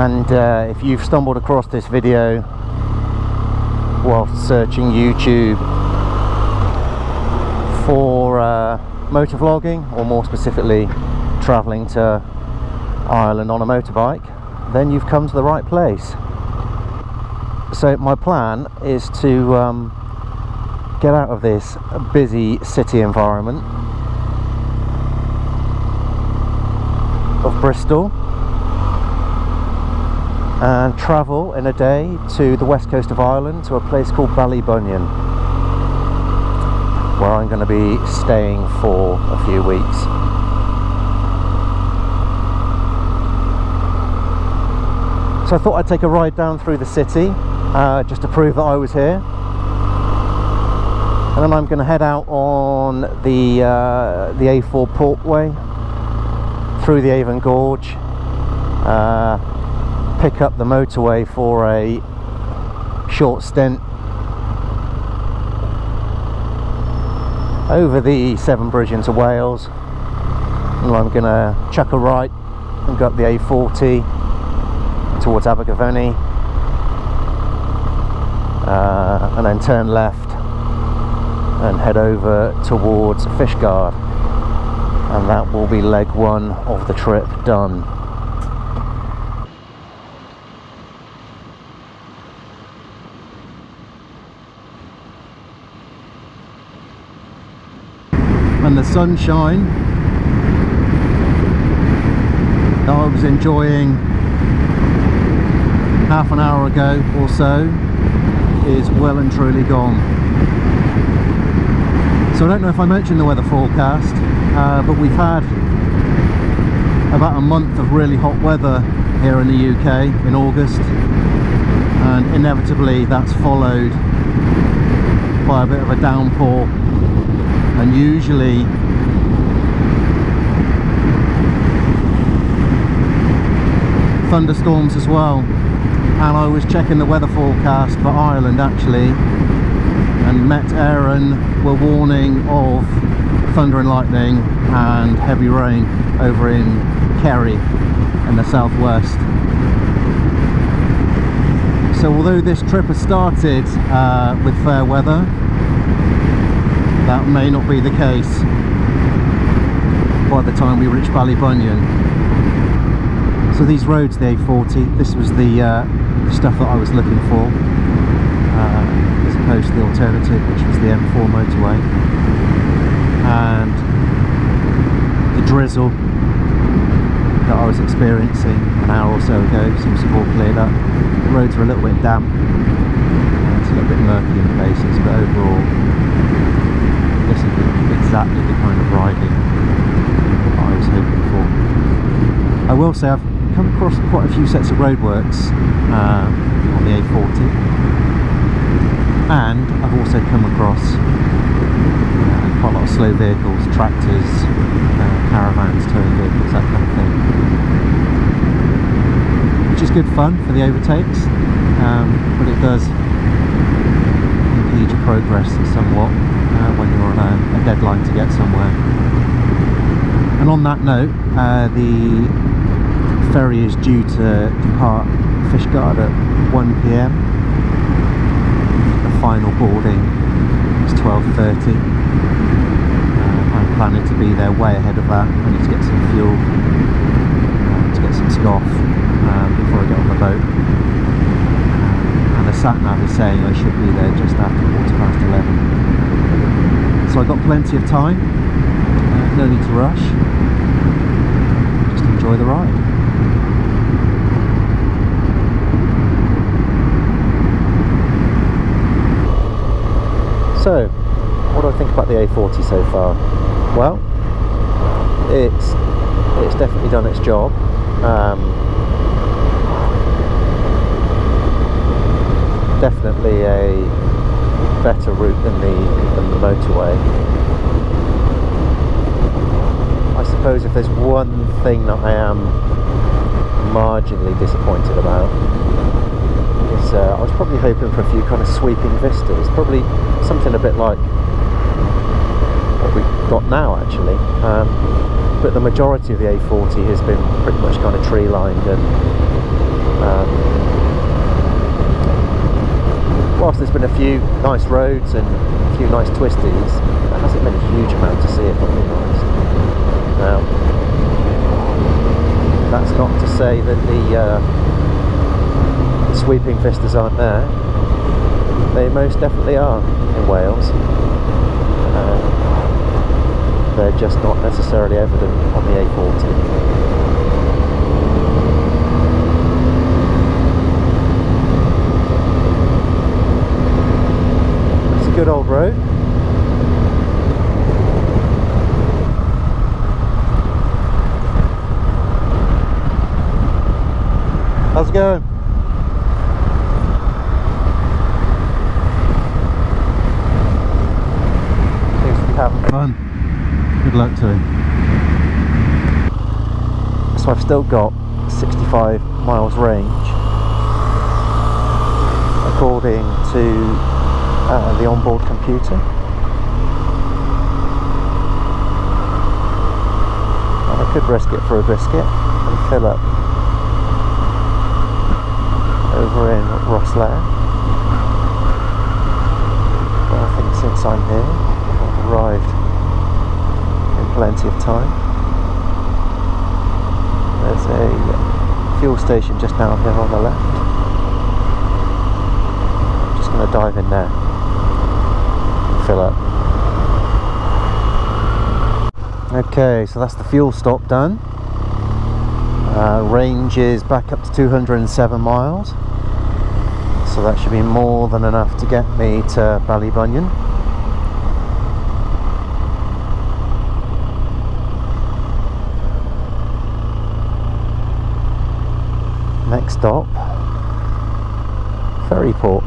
And if you've stumbled across this video whilst searching YouTube for motovlogging, or more specifically travelling to Ireland on a motorbike, then you've come to the right place. So my plan is to get out of this busy city environment of Bristol and travel in a day to the west coast of Ireland, to a place called Ballybunion, where I'm going to be staying for a few weeks. So I thought I'd take a ride down through the city just to prove that I was here, and then I'm going to head out on the A4 Portway through the Avon Gorge, pick up the motorway for a short stint over the Severn Bridge into Wales, and I'm going to chuck a right and go up the A40 towards Abergavenny, and then turn left and head over towards Fishguard, and that will be leg one of the trip done. And the sunshine that I was enjoying half an hour ago or so is well and truly gone. So I don't know if I mentioned the weather forecast, but we've had about a month of really hot weather here in the UK in August, and inevitably that's followed by a bit of a downpour, and usually thunderstorms as well. And I was checking the weather forecast for Ireland actually, and Met Éireann were warning of thunder and lightning and heavy rain over in Kerry in the southwest. So although this trip has started with fair weather, that may not be the case by the time we reach Ballybunion. So these roads, the A40, this was the stuff that I was looking for, as opposed to the alternative, which was the M4 motorway. And the drizzle that I was experiencing an hour or so ago seems to have all cleared up. The roads are a little bit damp, it's a little bit murky in places, but overall this is exactly the kind of riding that I was hoping for. I will say I've come across quite a few sets of roadworks on the A40, and I've also come across quite a lot of slow vehicles, tractors, caravans, towing vehicles, that kind of thing, which is good fun for the overtakes, but it does impede your progress somewhat when you're on a deadline to get somewhere. And on that note, the ferry is due to depart Fishguard at 1 PM. The final boarding is 12:30. I'm planning to be there way ahead of that. I need to get some fuel, to get some scoff before I get on the boat. And the sat-nav is saying I should be there just after 11:15. So I've got plenty of time, no need to rush, just enjoy the ride. So, what do I think about the A40 so far? Well, it's definitely done its job. Definitely a better route than the motorway. I suppose if there's one thing that I am marginally disappointed about, is I was probably hoping for a few kind of sweeping vistas, probably something a bit like what we've got now actually, but the majority of the A40 has been pretty much kind of tree lined, and Whilst there's been a few nice roads and a few nice twisties, there hasn't been a huge amount to see, if I'm being honest. Now, that's not to say that the sweeping vistas aren't there. They most definitely are in Wales. They're just not necessarily evident on the A40. Good old road. How's it going? Seems to be having fun. Good luck to him. So I've still got 65 miles range according to the onboard computer. And I could risk it for a biscuit and fill up over in Rosslare. But I think since I'm here, I've arrived in plenty of time. There's a fuel station just down here on the left. I'm just going to dive in there. Fill up. Okay, so that's the fuel stop done. Range is back up to 207 miles, so that should be more than enough to get me to Ballybunion. Next stop, Ferryport.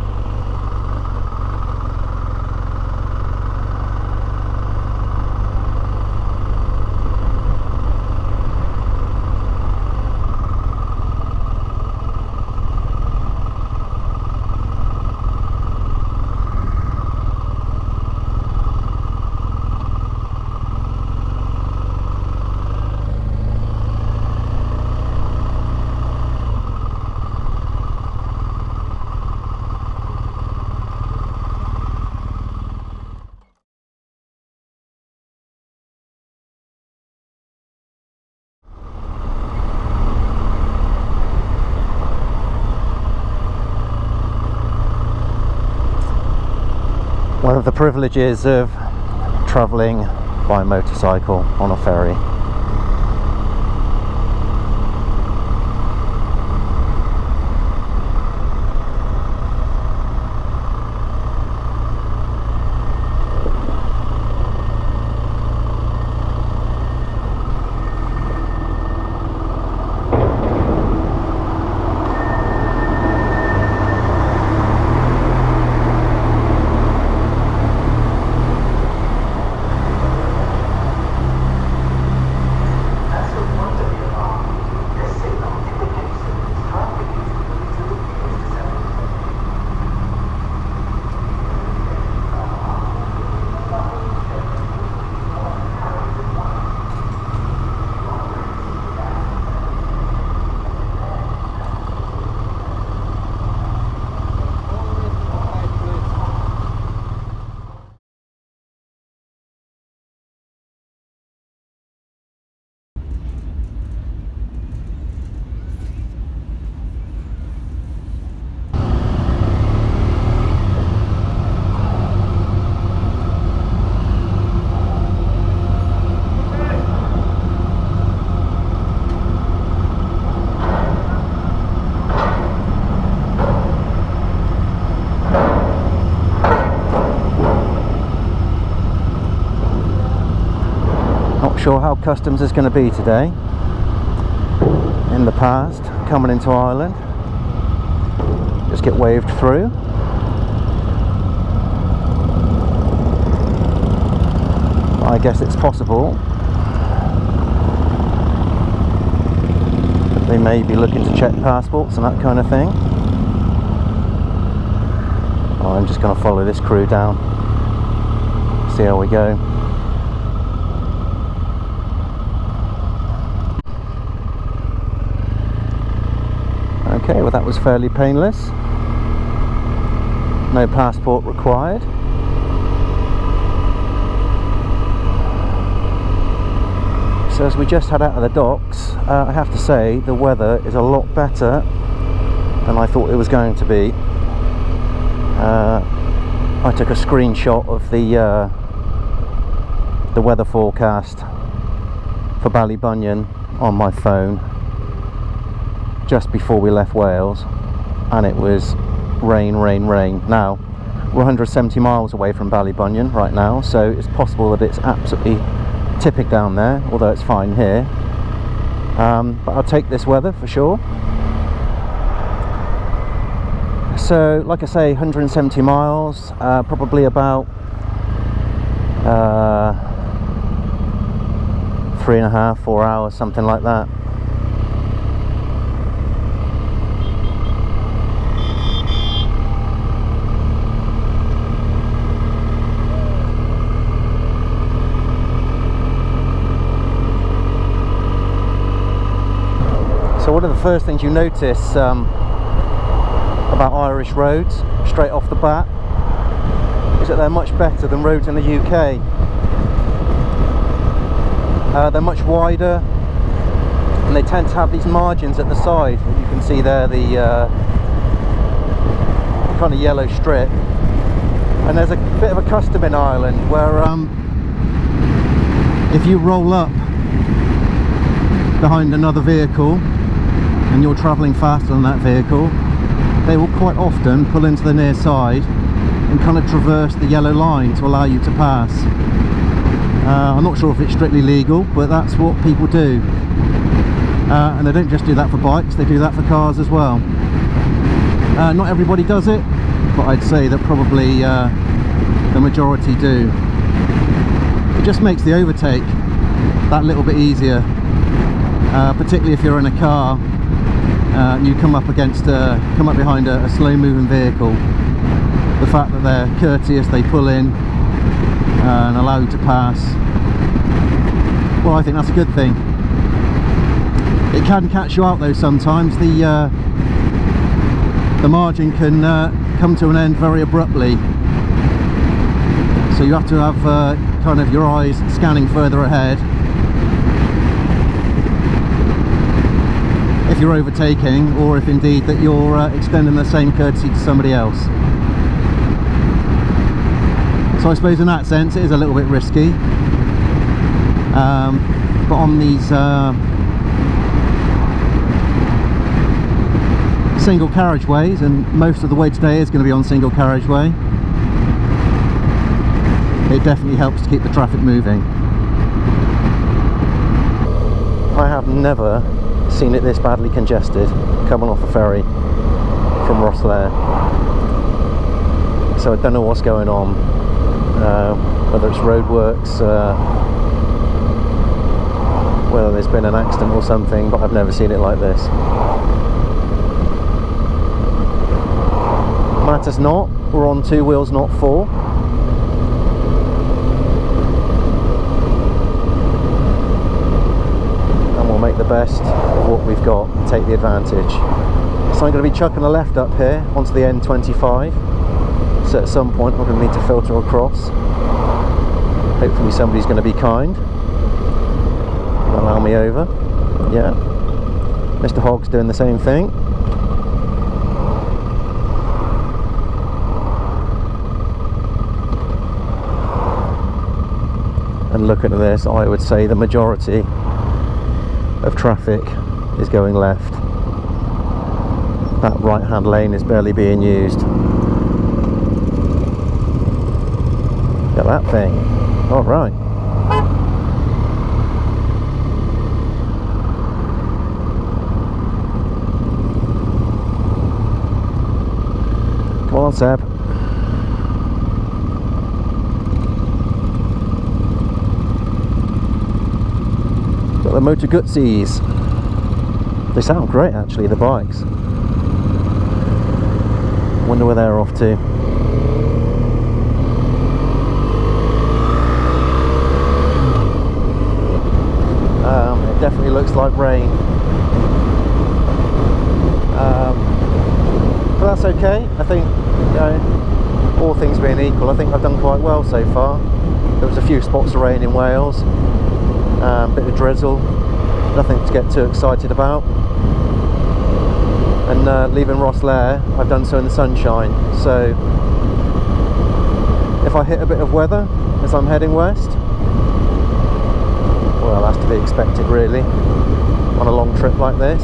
One of the privileges of travelling by motorcycle on a ferry. Sure how customs is going to be today. In the past, coming into Ireland, just get waved through. I guess it's possible that they may be looking to check passports and that kind of thing. I'm just going to follow this crew down, see how we go. Okay, well that was fairly painless. No passport required. So as we just head out of the docks, I have to say the weather is a lot better than I thought it was going to be. I took a screenshot of the weather forecast for Ballybunion on my phone just before we left Wales, and it was rain, rain, rain. Now we're 170 miles away from Ballybunion right now, so it's possible that it's absolutely tipping down there, although it's fine here. But I'll take this weather for sure. So like I say, 170 miles, probably about 3.5, 4 hours, something like that. So one of the first things you notice about Irish roads straight off the bat is that they're much better than roads in the UK. They're much wider, and they tend to have these margins at the side. You can see there the kind of yellow strip, and there's a bit of a custom in Ireland where if you roll up behind another vehicle and you're travelling faster than that vehicle, they will quite often pull into the near side and kind of traverse the yellow line to allow you to pass. I'm not sure if it's strictly legal, but that's what people do. And they don't just do that for bikes, they do that for cars as well. Not everybody does it, but I'd say that probably the majority do. It just makes the overtake that little bit easier, particularly if you're in a car. You come up behind a slow-moving vehicle. The fact that they're courteous, they pull in and allow you to pass, well, I think that's a good thing. It can catch you out though sometimes. The margin can come to an end very abruptly, so you have to have kind of your eyes scanning further ahead if you're overtaking, or if indeed that you're extending the same courtesy to somebody else. So I suppose in that sense it is a little bit risky, but on these single carriageways, and most of the way today is going to be on single carriageway, it definitely helps to keep the traffic moving. I have never seen it this badly congested coming off a ferry from Rosslare, so I don't know what's going on, whether it's roadworks, whether there's been an accident or something, but I've never seen it like this. Matters not, we're on 2 wheels, not 4. Make the best of what we've got and take the advantage. So I'm going to be chucking a left up here onto the N25, so at some point I'm going to need to filter across. Hopefully somebody's going to be kind and allow me over. Yeah, Mr. Hogg's doing the same thing. And looking at this, I would say the majority of traffic is going left. That right hand lane is barely being used. Look at that thing. Alright. Come on, Seb. The Motor Guzzi's. They sound great actually, the bikes. Wonder where they're off to. It definitely looks like rain. that's okay. I think, you know, all things being equal, I think I've done quite well so far. There was a few spots of rain in Wales, a bit of drizzle, nothing to get too excited about. And leaving Rosslare, I've done so in the sunshine. So if I hit a bit of weather as I'm heading west, well, that's to be expected really on a long trip like this.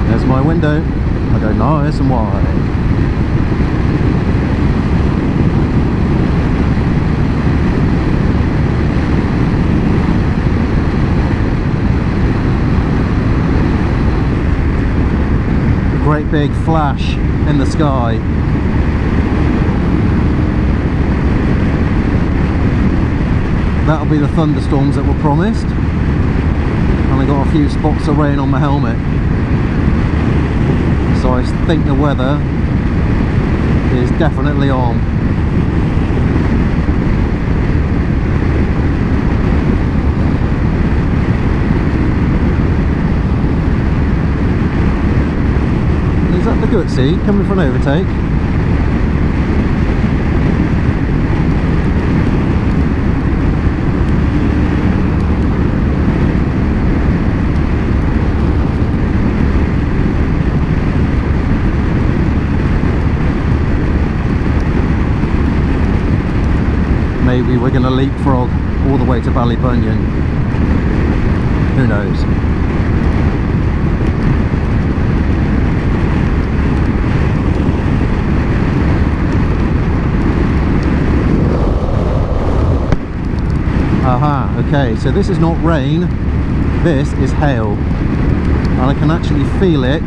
There's my window. I go nice and wide. Great big flash in the sky. That'll be the thunderstorms that were promised. And I got a few spots of rain on my helmet. So I think the weather is definitely on. Is that the Gutsy coming for an overtake? Maybe we're going to leapfrog all the way to Ballybunion. Who knows? Aha, okay, so this is not rain, this is hail. And I can actually feel it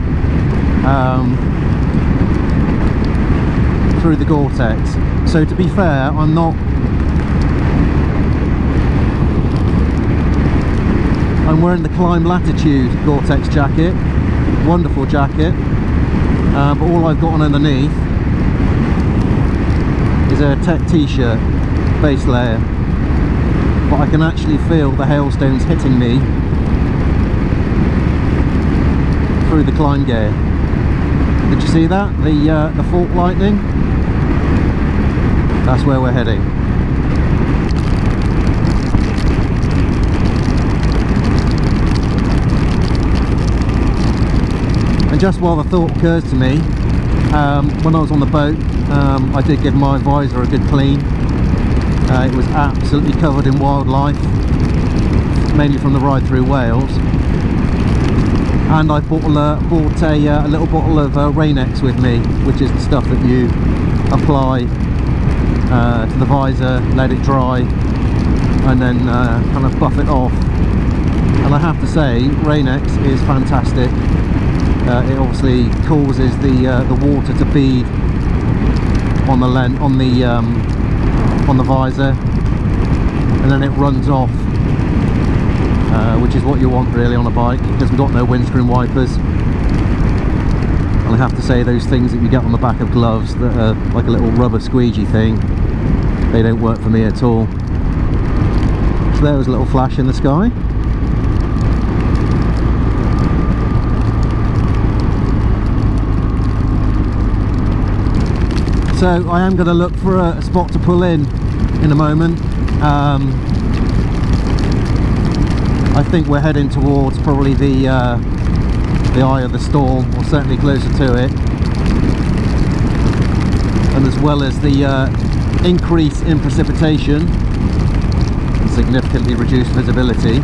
through the Gore-Tex. So to be fair, I'm wearing the Climb Latitude Gore-Tex jacket, wonderful jacket, but all I've got on underneath is a Tech t-shirt, base layer. But I can actually feel the hailstones hitting me through the climb gear. Did you see that? The fault lightning? That's where we're heading. And just while the thought occurs to me, when I was on the boat, I did give my visor a good clean. It was absolutely covered in wildlife, mainly from the ride through Wales. And I bought a little bottle of Rain-X with me, which is the stuff that you apply to the visor, let it dry, and then kind of buff it off. And I have to say, Rain-X is fantastic. It obviously causes the water to bead on the visor, and then it runs off, which is what you want really on a bike, because we've got no windscreen wipers. And I have to say, those things that you get on the back of gloves that are like a little rubber squeegee thing, they don't work for me at all. So there was a little flash in the sky. So I am going to look for a spot to pull in a moment. I think we're heading towards probably the eye of the storm, or certainly closer to it. And as well as the increase in precipitation, significantly reduced visibility.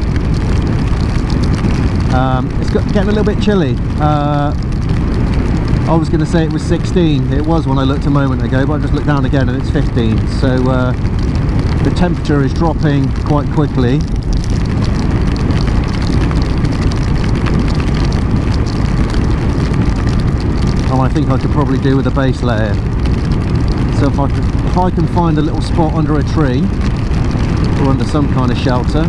It's getting a little bit chilly. I was going to say it was 16, it was when I looked a moment ago, but I just looked down again and it's 15. So the temperature is dropping quite quickly. And I think I could probably do with a base layer. So if I can find a little spot under a tree or under some kind of shelter,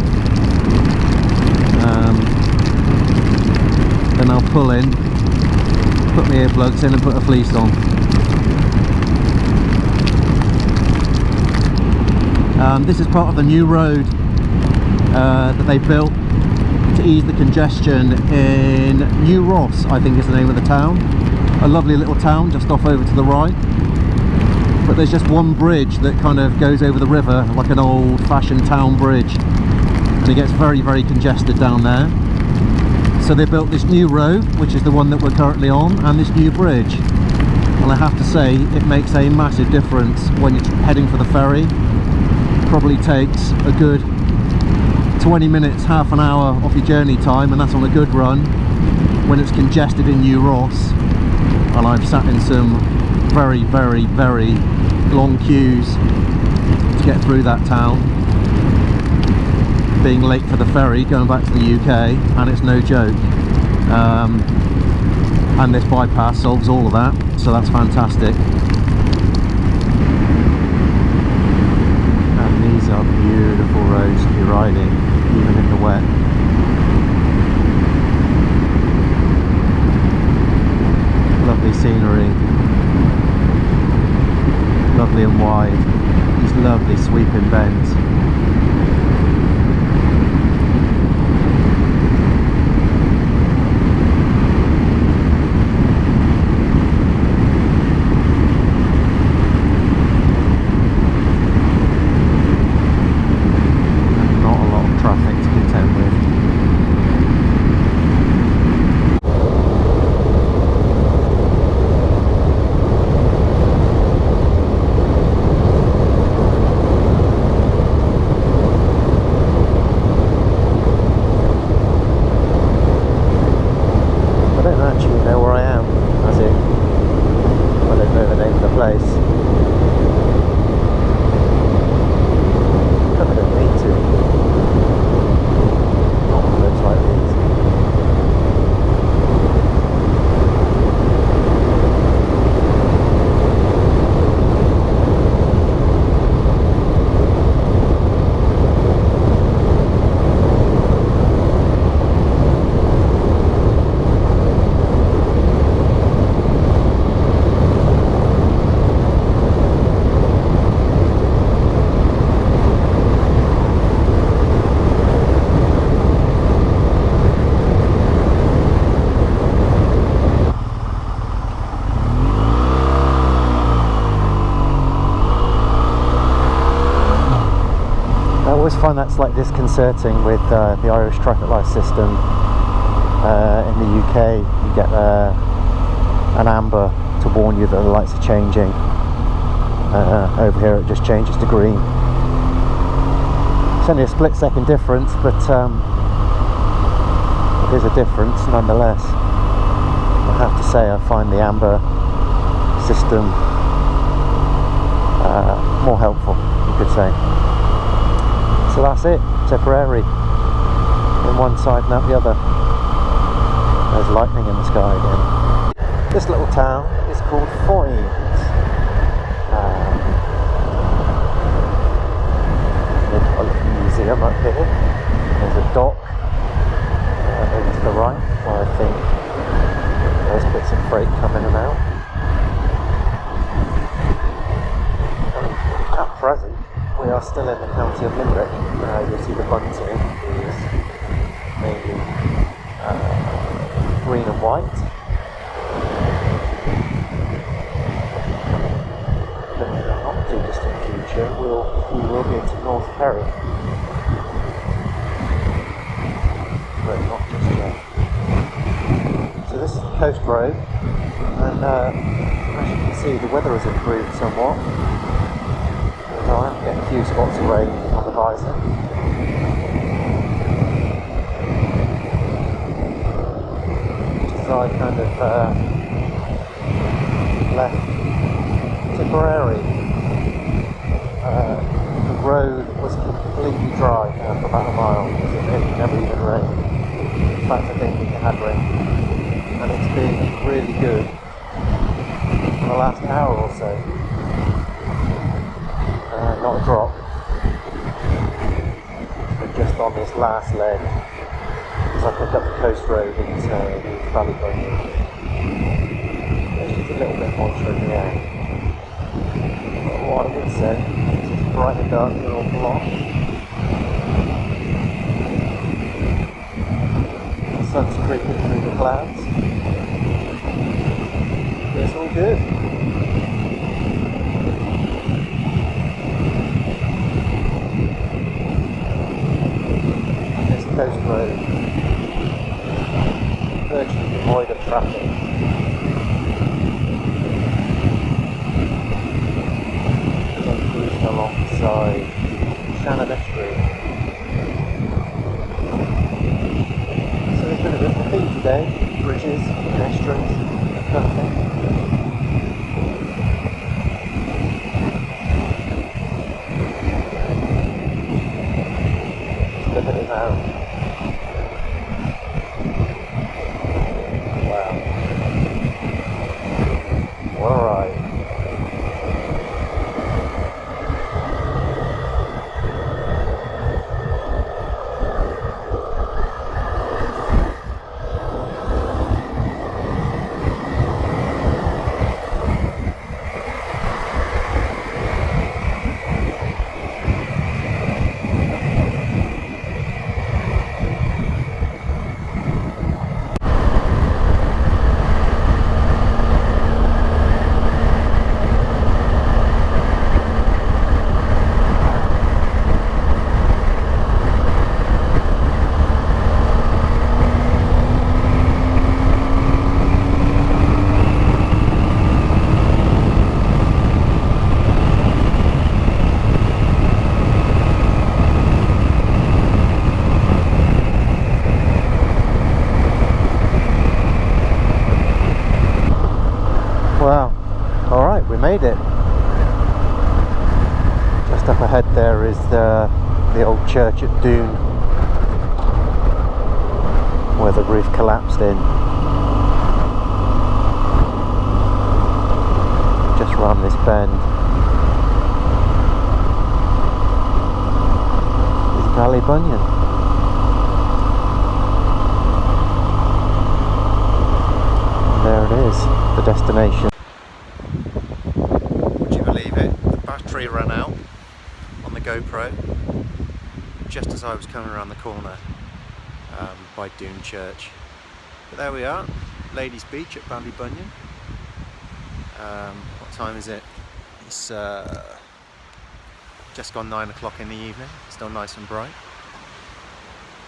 then I'll pull in, put my earplugs in and put a fleece on. This is part of the new road that they built to ease the congestion in New Ross, I think is the name of the town. A lovely little town just off over to the right. But there's just one bridge that kind of goes over the river, like an old-fashioned town bridge. And it gets very, very congested down there. So they built this new road, which is the one that we're currently on, and this new bridge. And I have to say, it makes a massive difference when you're heading for the ferry. Probably takes a good 20 minutes, half an hour off your journey time, and that's on a good run when it's congested in New Ross. And I've sat in some very, very, very long queues to get through that town, being late for the ferry going back to the UK, and it's no joke. And this bypass solves all of that, so that's fantastic. And these are beautiful roads to be riding, even in the wet. Lovely scenery, lovely and wide, these lovely sweeping bends. I find that slightly disconcerting with the Irish traffic light system. In the UK you get an amber to warn you that the lights are changing. Over here it just changes to green. It's only a split second difference, but it is a difference nonetheless. I have to say I find the amber system more helpful, you could say. So that's it, Tipperary, in one side and out the other. There's lightning in the sky again. This little town is called Foynes. They've got a little museum up here. There's a dock over to the right, where I think there's bits of freight coming in and out. At present, we are still in the county of Limerick. You'll see the bunting is mainly green and white. But in the not too distant future, we will be into North Kerry. But not just yet. So this is the coast road, and as you can see, the weather has improved somewhat. I'm getting a few spots of rain on the horizon. Just as I kind of left Tipperary, the road was completely dry for about a mile. It never even rained. In fact, I don't think it had rain. And it's been really good for the last hour or so. Not a drop, but just on this last leg, as I pick up the coast road into Ballybunion, there's just a little bit moisture in the air. But what I would say is brightened up an awful lot. The sun's creeping through the clouds. It's all good. There's Coast Road. Virtually devoid of traffic. Alongside Shannon Estuary. So there's been a bit of a theme today, bridges, pedestrians, that kind of thing. Look at it now. Wow. What a ride. Wow, alright, we made it. Just up ahead there is the old church at Doon, where the roof collapsed in. Just round this bend is Ballybunion. There it is, the destination. Would you believe it? The battery ran out on the GoPro just as I was coming around the corner by Doon Church. But there we are, Ladies Beach at Ballybunion. What time is it? It's just gone 9 o'clock in the evening, still nice and bright.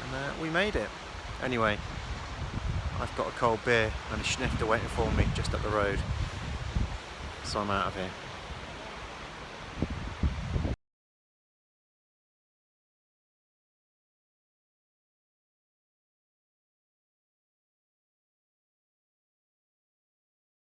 And we made it. Anyway, I've got a cold beer and a snifter waiting for me just up the road, so I'm out of here.